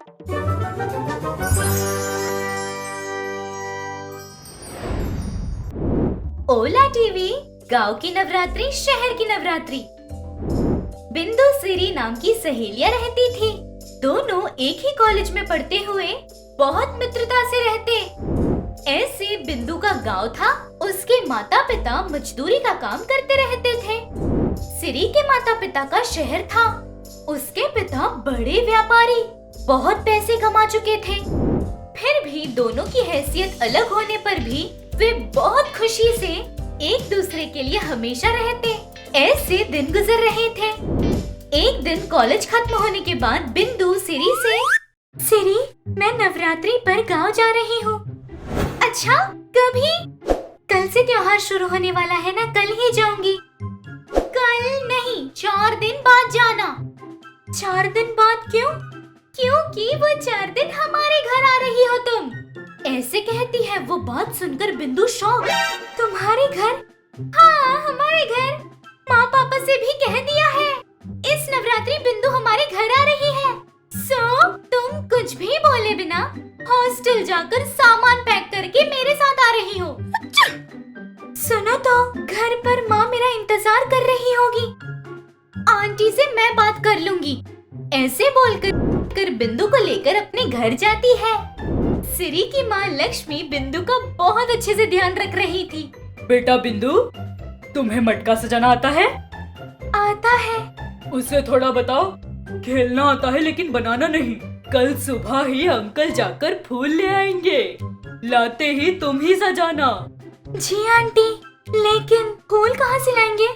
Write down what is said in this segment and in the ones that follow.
ओला TV, गांव की नवरात्रि, शहर की नवरात्रि। बिंदु सिरी नाम की सहेलियां रहती थी। दोनों एक ही कॉलेज में पढ़ते हुए बहुत मित्रता से रहते। ऐसे बिंदु का गांव था। उसके माता पिता मजदूरी का काम करते रहते थे। सिरी के माता पिता का शहर था। उसके पिता बड़े व्यापारी, बहुत पैसे कमा चुके थे। फिर भी दोनों की हैसियत अलग होने पर भी वे बहुत खुशी से एक दूसरे के लिए हमेशा रहते। ऐसे दिन गुजर रहे थे। एक दिन कॉलेज खत्म होने के बाद बिंदु सिरी से, सिरी, मैं नवरात्रि पर गांव जा रही हूँ। अच्छा, कभी? कल से त्योहार शुरू होने वाला है ना, कल ही जाऊंगी। कल नहीं, 4 दिन बाद जाना। 4 दिन बाद क्यों? क्योंकि वो 4 दिन हमारे घर आ रही हो तुम। ऐसे कहती है। वो बात सुनकर बिंदु शॉक। तुम्हारे घर? हाँ, हमारे घर। माँ पापा से भी कह दिया है। इस नवरात्रि बिंदु हमारे घर आ रही है। तुम कुछ भी बोले बिना हॉस्टल जाकर सामान पैक करके मेरे साथ आ रही हो। सुनो तो, घर पर माँ मेरा इंतजार कर रही होगी। आंटी से मैं बात कर लूंगी। ऐसे बोलकर बिंदु को लेकर अपने घर जाती है। सिरी की माँ लक्ष्मी बिंदु का बहुत अच्छे से ध्यान रख रही थी। बेटा बिंदु, तुम्हें मटका सजाना आता है? आता है। उसे थोड़ा बताओ। खेलना आता है लेकिन बनाना नहीं। कल सुबह ही अंकल जाकर फूल ले आएंगे। लाते ही तुम ही सजाना। जी आंटी, लेकिन फूल कहाँ से लाएंगे?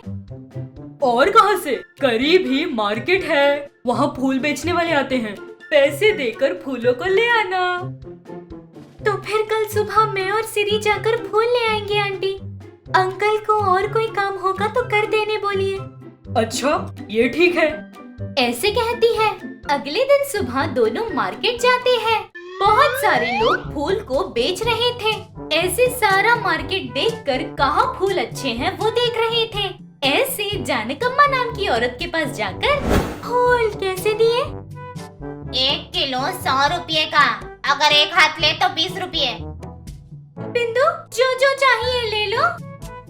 और कहाँ से? करीब ही मार्केट है, वहाँ फूल बेचने वाले आते हैं। पैसे देकर फूलों को ले आना। तो फिर कल सुबह मैं और सिरी जाकर फूल ले आएंगे आंटी। अंकल को और कोई काम होगा तो कर देने बोलिए। अच्छा, ये ठीक है। ऐसे कहती है। अगले दिन सुबह दोनों मार्केट जाते हैं। बहुत सारे लोग फूल को बेच रहे थे। ऐसे सारा मार्केट देखकर कहाँ फूल अच्छे हैं वो देख रहे थे। ऐसे जानकम्मा नाम की औरत के पास जाकर, फूल कैसे दिए? 1 किलो 100 रुपये का, अगर एक हाथ ले तो 20 रुपये। बिंदु, जो जो चाहिए ले लो।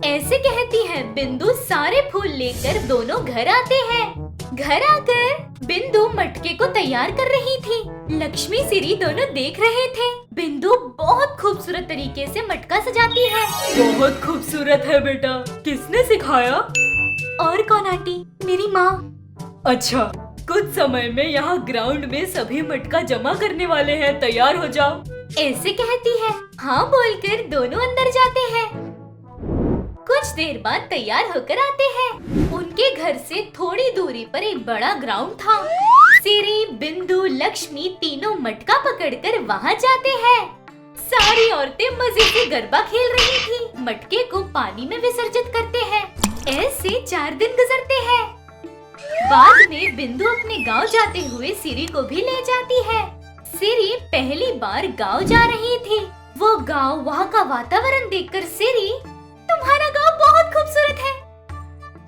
ऐसे कहती है। बिंदु सारे फूल लेकर दोनों घर आते हैं। घर आकर बिंदु मटके को तैयार कर रही थी। लक्ष्मी सिरी दोनों देख रहे थे। बिंदु बहुत खूबसूरत तरीके से मटका सजाती है। बहुत खूबसूरत है बेटा। किसने सिखाया? और कौन आंटी? मेरी माँ। अच्छा, कुछ समय में यहाँ ग्राउंड में सभी मटका जमा करने वाले हैं, तैयार हो जाओ। ऐसे कहती है। हाँ बोलकर दोनों अंदर जाते हैं। कुछ देर बाद तैयार होकर आते हैं। उनके घर से थोड़ी दूरी पर एक बड़ा ग्राउंड था। सिरी, बिंदु, लक्ष्मी तीनों मटका पकड़कर वहाँ जाते हैं। सारी औरतें मजे से गरबा खेल रही थी। मटके को पानी में विसर्जित करते हैं। ऐसे 4 दिन गुजरते हैं। बाद में बिंदु अपने गांव जाते हुए सिरी को भी ले जाती है। सिरी पहली बार गांव जा रही थी। वो गांव, वहाँ का वातावरण देखकर सिरी, तुम्हारा गांव बहुत खूबसूरत है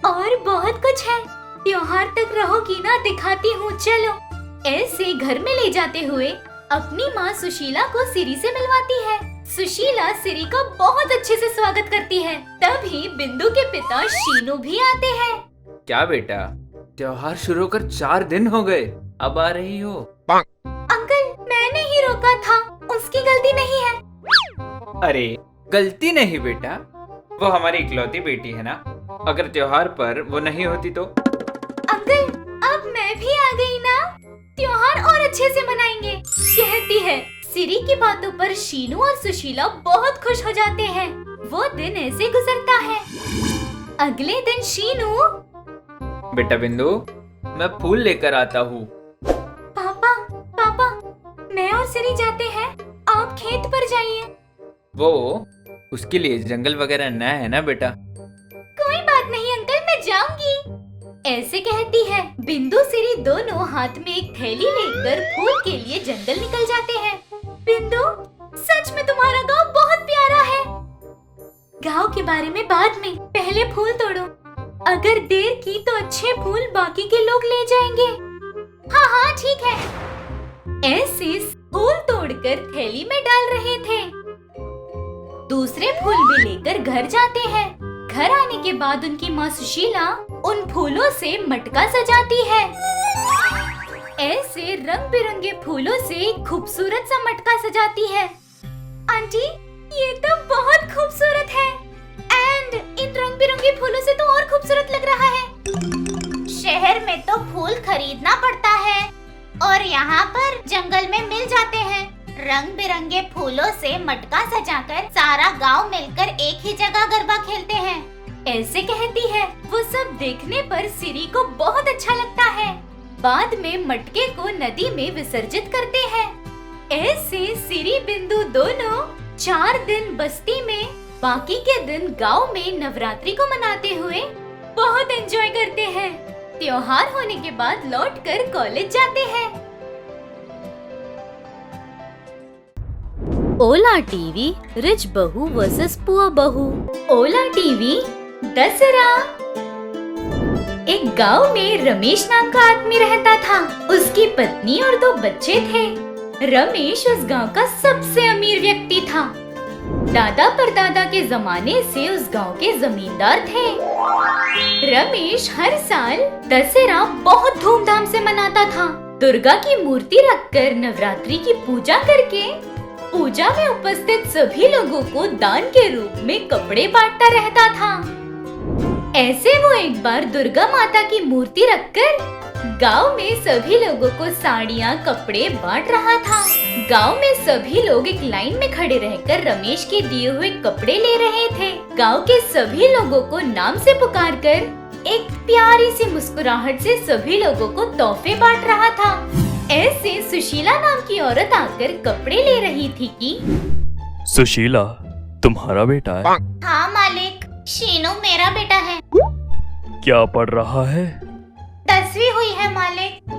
और बहुत कुछ है। त्योहार तक रहोगी ना, दिखाती हूँ, चलो। ऐसे घर में ले जाते हुए अपनी माँ सुशीला को सिरी से मिलवाती है। सुशीला सिरी का बहुत अच्छे से स्वागत करती है। तभी बिंदु के पिता शीनू भी आते हैं। क्या बेटा, त्योहार शुरू होकर 4 दिन हो गए, अब आ रही हो? अंकल, मैंने ही रोका था, उसकी गलती नहीं है। अरे गलती नहीं बेटा, वो हमारी इकलौती बेटी है ना। अगर त्योहार पर वो नहीं होती तो? अंकल, अब मैं भी आ गई ना, त्योहार और अच्छे से मनाएंगे, कहती है। सिरी की बातों पर शीनू और सुशीला बहुत खुश हो जाते हैं। वो दिन ऐसे गुजरता है। अगले दिन शीनू, बेटा बिंदु, मैं फूल लेकर आता हूँ। पापा, पापा, मैं और सिरी जाते हैं, आप खेत पर जाइए। वो उसके लिए जंगल वगैरह न है ना बेटा। कोई बात नहीं अंकल, मैं जाऊंगी, ऐसे कहती है। बिंदु सिरी दोनों हाथ में एक थैली लेकर फूल के लिए जंगल निकल जाते हैं। बिंदु, सच में तुम्हारा गांव बहुत प्यारा है। गांव के बारे में बाद में, पहले फूल तोड़ो। अगर देर की तो अच्छे फूल बाकी के लोग ले जाएंगे। हाँ हाँ ठीक है। ऐसे लेकर थैली में डाल रहे थे। दूसरे फूल भी लेकर घर जाते हैं। घर आने के बाद उनकी माँ सुशीला उन फूलों से मटका सजाती है। ऐसे रंग बिरंगे फूलों से खूबसूरत सा मटका सजाती है। आंटी, ये तो बहुत खूबसूरत है। एंड इन रंग बिरंगे फूलों से तो और खूबसूरत लग रहा है। शहर में तो फूल खरीदना पड़ता है और यहाँ पर जंगल में मिल जाते हैं। रंग बिरंगे फूलों से मटका सजाकर सारा गांव मिलकर एक ही जगह गरबा खेलते हैं। ऐसे कहती है। वो सब देखने पर सिरी को बहुत अच्छा लगता है। बाद में मटके को नदी में विसर्जित करते हैं। ऐसे सिरी बिंदु दोनों 4 दिन बस्ती में, बाकी के दिन गांव में नवरात्रि को मनाते हुए बहुत एंजॉय करते हैं। त्योहार होने के बाद लौटकर कॉलेज जाते हैं। ओला टीवी रिच बहू वर्सेस पुअर बहू। ओला टीवी दशहरा। एक गांव में रमेश नाम का आदमी रहता था। उसकी पत्नी और 2 बच्चे थे। रमेश उस गांव का सबसे अमीर व्यक्ति था। दादा परदादा के जमाने से उस गांव के जमींदार थे। रमेश हर साल दशहरा बहुत धूमधाम से मनाता था। दुर्गा की मूर्ति रखकर नवरात्रि की पूजा करके पूजा में उपस्थित सभी लोगों को दान के रूप में कपड़े बांटता रहता था। ऐसे वो एक बार दुर्गा माता की मूर्ति रखकर गांव में सभी लोगों को साड़ियाँ कपड़े बांट रहा था। गांव में सभी लोग एक लाइन में खड़े रहकर रमेश के दिए हुए कपड़े ले रहे थे। गांव के सभी लोगों को नाम से पुकारकर एक प्यारी सी मुस्कुराहट से सभी लोगों को तोहफे बांट रहा था। ऐसे सुशीला नाम की औरत आकर कपड़े ले रही थी कि सुशीला, तुम्हारा बेटा है? हाँ मालिक, शीनू मेरा बेटा है। क्या पढ़ रहा है? 10वीं हुई है मालिक,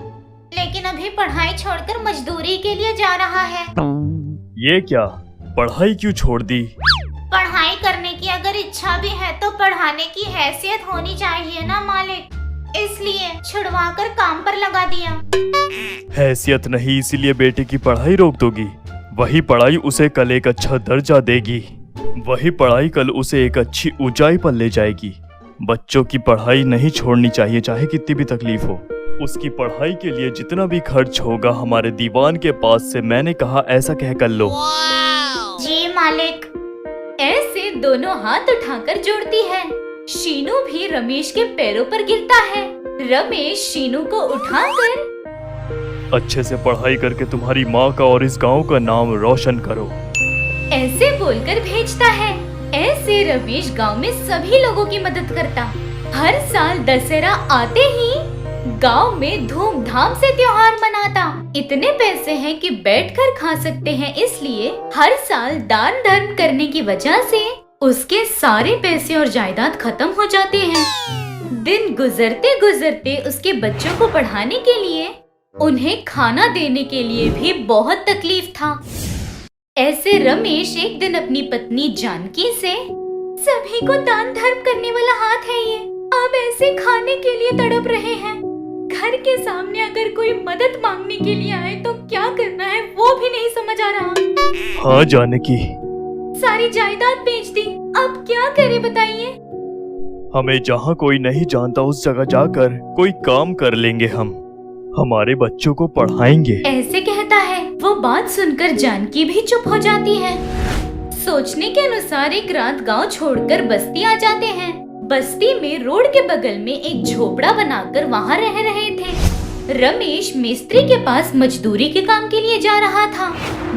लेकिन अभी पढ़ाई छोड़कर मजदूरी के लिए जा रहा है। ये क्या, पढ़ाई क्यों छोड़ दी? पढ़ाई करने की अगर इच्छा भी है तो पढ़ाने की हैसियत होनी चाहिए ना मालिक, इसलिए छुड़वाकर काम पर लगा दिया। हैसियत नहीं इसीलिए बेटे की पढ़ाई रोक दोगी? वही पढ़ाई उसे कल एक अच्छा दर्जा देगी। वही पढ़ाई कल उसे एक अच्छी ऊंचाई पर ले जाएगी। बच्चों की पढ़ाई नहीं छोड़नी चाहिए, चाहे कितनी भी तकलीफ हो। उसकी पढ़ाई के लिए जितना भी खर्च होगा हमारे दीवान के पास से मैंने कहा ऐसा कह कर लो। जी मालिक। ऐसे दोनों हाथ उठाकर जोड़ती है। शीनू भी रमेश के पैरों पर गिरता है। रमेश शीनू को उठाकर अच्छे से पढ़ाई करके तुम्हारी माँ का और इस गांव का नाम रोशन करो, ऐसे बोलकर भेजता है। ऐसे रमेश गांव में सभी लोगों की मदद करता। हर साल दशहरा आते ही गांव में धूमधाम से त्योहार मनाता। इतने पैसे हैं कि बैठकर खा सकते हैं, इसलिए हर साल दान धर्म करने की वजह से उसके सारे पैसे और जायदाद खत्म हो जाते हैं। दिन गुजरते गुजरते उसके बच्चों को पढ़ाने के लिए, उन्हें खाना देने के लिए भी बहुत तकलीफ था। ऐसे रमेश एक दिन अपनी पत्नी जानकी से, सभी को दान धर्म करने वाला हाथ है ये, अब ऐसे खाने के लिए तड़प रहे हैं। घर के सामने अगर कोई मदद मांगने के लिए आए तो क्या करना है वो भी नहीं समझ आ रहा। हाँ जानकी, सारी जायदाद बेच दी, अब क्या करे बताइए। हमें जहाँ कोई नहीं जानता उस जगह जाकर कोई काम कर लेंगे। हम हमारे बच्चों को पढ़ाएंगे, ऐसे कहता है। वो बात सुनकर जानकी भी चुप हो जाती है। सोचने के अनुसार एक रात गांव छोड़कर बस्ती आ जाते हैं। बस्ती में रोड के बगल में एक झोपड़ा बनाकर वहाँ रह रहे थे। रमेश मिस्त्री के पास मजदूरी के काम के लिए जा रहा था।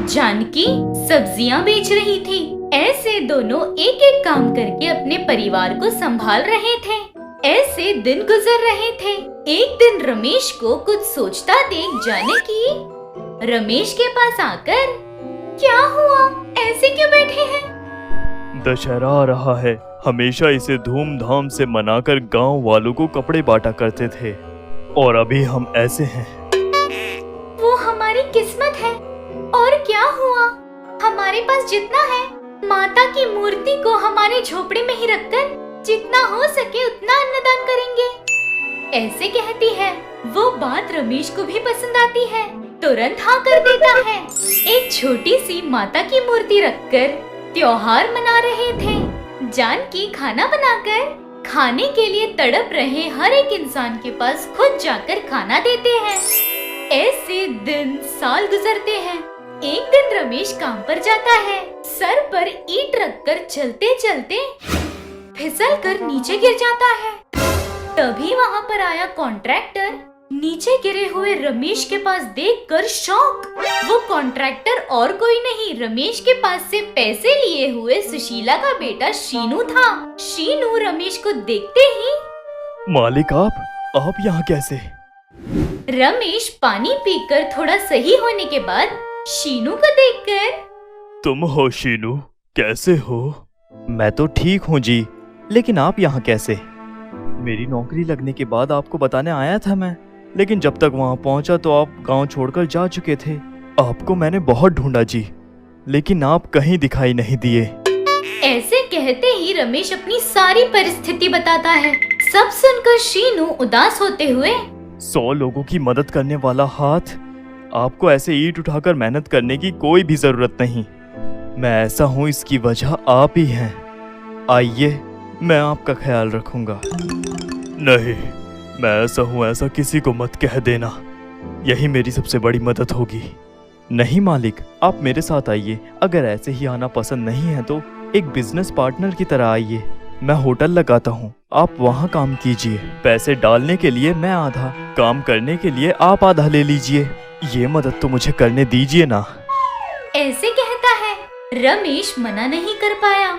जानकी सब्जियां बेच रही थी। ऐसे दोनों एक एक काम करके अपने परिवार को संभाल रहे थे। ऐसे दिन गुजर रहे थे। एक दिन रमेश को कुछ सोचता देख जानकी रमेश के पास आकर, क्या हुआ, ऐसे क्यों बैठे हैं? दशहरा आ रहा है, हमेशा इसे धूमधाम से मनाकर गांव वालों को कपड़े बांटा करते थे और अभी हम ऐसे हैं। वो हमारी किस्मत है। और क्या हुआ, हमारे पास जितना है माता की मूर्ति को हमारे झोपड़े में ही रखकर जितना हो सके उतना अन्नदान करेंगे, ऐसे कहती है। वो बात रमेश को भी पसंद आती है, तुरंत हाँ कर देता है। एक छोटी सी माता की मूर्ति रखकर त्योहार मना रहे थे। जानकी खाना बनाकर खाने के लिए तड़प रहे हर एक इंसान के पास खुद जाकर खाना देते हैं। ऐसे दिन साल गुजरते हैं। एक दिन रमेश काम पर जाता है। सर पर ईंट रखकर चलते चलते फिसल कर नीचे गिर जाता है। तभी वहाँ पर आया कॉन्ट्रैक्टर नीचे गिरे हुए रमेश के पास देखकर शॉक। वो कॉन्ट्रैक्टर और कोई नहीं, रमेश के पास से पैसे लिए हुए सुशीला का बेटा शीनू था। शीनू रमेश को देखते ही, मालिक आप यहाँ कैसे? रमेश पानी पीकर थोड़ा सही होने के बाद शीनू को देखकर, तुम हो शीनू, कैसे हो? मैं तो ठीक हूँ जी, लेकिन आप यहाँ कैसे? मेरी नौकरी लगने के बाद आपको बताने आया था मैं, लेकिन जब तक वहाँ पहुँचा तो आप गांव छोड़कर जा चुके थे। आपको मैंने बहुत ढूंढा जी, लेकिन आप कहीं दिखाई नहीं दिए। ऐसे कहते ही रमेश अपनी सारी परिस्थिति बताता है। सब सुनकर शीनू उदास होते हुए, 100 लोगों की मदद करने वाला हाथ, आपको ऐसे ईंट उठाकर मेहनत करने की कोई भी जरूरत नहीं। मैं ऐसा हूँ इसकी वजह आप ही हैं। आइए, मैं आपका ख्याल रखूंगा। नहीं, मैं ऐसा हूँ ऐसा किसी को मत कह देना, यही मेरी सबसे बड़ी मदद होगी। नहीं मालिक, आप मेरे साथ आइए। अगर ऐसे ही आना पसंद नहीं है तो एक बिजनेस पार्टनर की तरह आइए। मैं होटल लगाता हूँ, आप वहाँ काम कीजिए। पैसे डालने के लिए मैं आधा, काम करने के लिए आप आधा ले लीजिए। ये मदद तो मुझे करने दीजिए ना। ऐसे कहता है। रमेश मना नहीं कर पाया।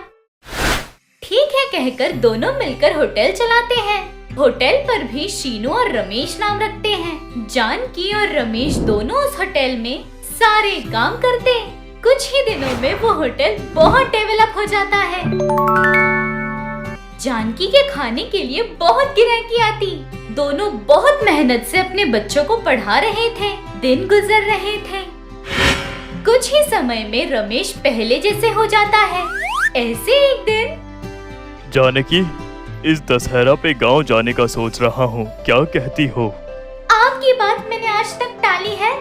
ठीक है कहकर दोनों मिलकर होटल चलाते हैं। होटल पर भी शीनू और रमेश नाम रखते हैं। जानकी और रमेश दोनों उस होटल में सारे काम करते। कुछ ही दिनों में वो होटल बहुत डेवलप हो जाता है। जानकी के खाने के लिए बहुत गिराकी आती। दोनों बहुत मेहनत से अपने बच्चों को पढ़ा रहे थे। दिन गुजर रहे थे। कुछ ही समय में रमेश पहले जैसे हो जाता है। ऐसे एक दिन, जानकी, इस दशहरा पे गांव जाने का सोच रहा हूँ, क्या कहती हो? आपकी बात मैंने आज तक टाली है।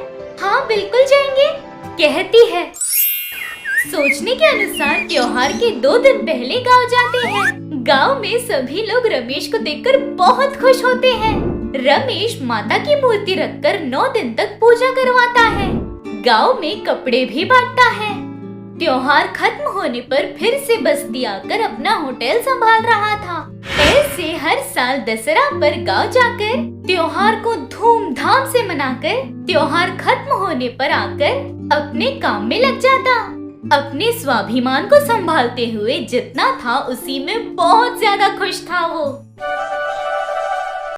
हाँ बिल्कुल जाएंगे, कहती है। सोचने के अनुसार त्योहार के 2 दिन पहले गांव जाते हैं। गांव में सभी लोग रमेश को देखकर बहुत खुश होते हैं। रमेश माता की मूर्ति रखकर 9 दिन तक पूजा करवाता है। गांव में कपड़े भी बांटता है। त्योहार खत्म होने पर फिर से बस्ती आकर अपना होटल संभाल रहा था। ऐसे हर साल दशहरा पर गांव जाकर त्योहार को धूमधाम से मनाकर त्योहार खत्म होने पर आकर अपने काम में लग जाता। अपने स्वाभिमान को संभालते हुए जितना था उसी में बहुत ज्यादा खुश था वो।